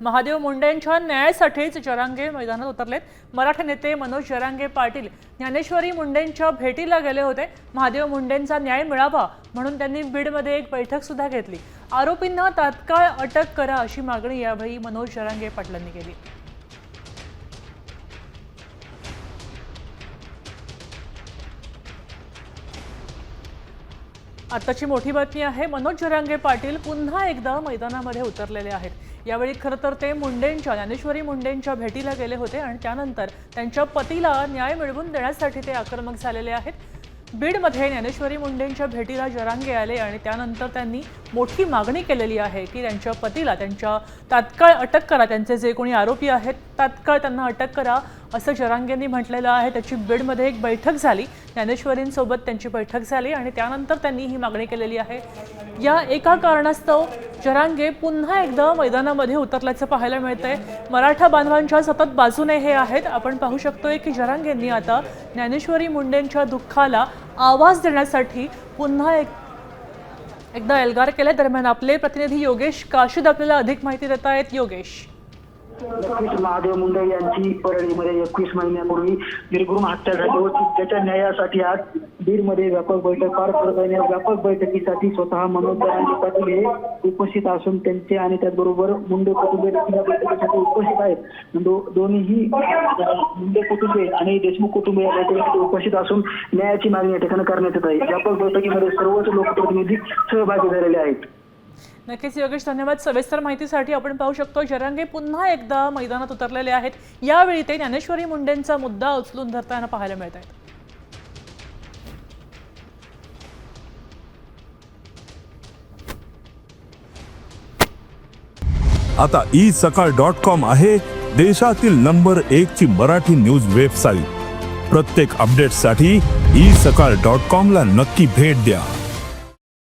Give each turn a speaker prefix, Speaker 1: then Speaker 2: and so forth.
Speaker 1: महादेव मुंडेंच्या न्यायासाठीच जरांगे मैदानात उतरलेत। मराठा नेते मनोज जरांगे पाटील ज्ञानेश्वरी मुंडेंच्या भेटीला गेले होते। महादेव मुंडेंचा न्याय मिळावा म्हणून त्यांनी बीडमध्ये एक बैठक सुद्धा घेतली। आरोपींना तात्काळ अटक करा अशी मागणी यावेळी मनोज जरांगे पाटलांनी केली। आताची मोठी बातमी आहे, मनोज जरांगे पाटील पुन्हा एकदा मैदानामध्ये उतरलेले आहेत। यावेळी खरं तर ते मुंडेंच्या ज्ञानेश्वरी मुंडेंच्या भेटीला गेले होते आणि त्यानंतर त्यांच्या पतीला न्याय मिळवून देण्यासाठी ते आक्रमक झालेले आहेत। बीडमध्ये ज्ञानेश्वरी मुंडेंच्या भेटीला जरांगे आले आणि त्यानंतर त्यांनी मोठी मागणी केलेली आहे की त्यांच्या पतीला त्यांच्या तात्काळ अटक करा, त्यांचे जे कोणी आरोपी आहेत तात्काळ त्यांना अटक करा असं जरांगेंनी म्हटलेलं आहे। त्याची बीडमध्ये एक बैठक झाली, ज्ञानेश्वरींसोबत त्यांची बैठक झाली आणि त्यानंतर त्यांनी ही मागणी केलेली आहे। या एका कारणास्तव जरांगे पुन्हा एकदा मैदानामध्ये उतरल्याचं पाहायला मिळतंय। मराठा बांधवांच्या सतत बाजूने हे आहेत। आपण पाहू शकतोय की जरांगेंनी आता ज्ञानेश्वरी मुंडेंच्या दुःखाला आवाज देण्यासाठी पुन्हा एकदा एल्गार केले। दरम्यान आपले प्रतिनिधी योगेश काशीद आपल्याला अधिक माहिती देत आहेत। योगेश,
Speaker 2: महादेव मुंडे यांची परळीमध्ये 21 महिन्यापूर्वी निर्घृण हत्या झाली होती। त्याच्या न्यायासाठी आज बीडमध्ये व्यापक बैठक पार पडत आहे। व्यापक बैठकीसाठी स्वतः मनोज जरांगे पाटील हे उपस्थित असून त्यांचे आणि त्याचबरोबर मुंडे कुटुंबीय या बैठकीसाठी उपस्थित आहेत। दोन्हीही मुंडे कुटुंबीय आणि देशमुख कुटुंबीय या बैठकीसाठी उपस्थित असून न्यायाची मागणी या ठिकाणी करण्यात येत आहे। व्यापक बैठकीमध्ये सर्वच लोकप्रतिनिधी सहभागी झालेले आहेत।
Speaker 1: नक्कीच योगेश, धन्यवाद सविस्तर माहितीसाठी। आपण पाहू शकतो जरांगे पुन्हा एकदा मैदानात उतरलेले आहेत। यावेळी ते ज्ञानेश्वरी मुंडेंचा मुद्दा उचलून धरताना पाहायला मिळत आहेत।
Speaker 3: आता isakal.com आहे देशातील नंबर 1 ची मराठी न्यूज वेबसाईट। प्रत्येक अपडेटसाठी isakal.com ला नक्की भेट द्या।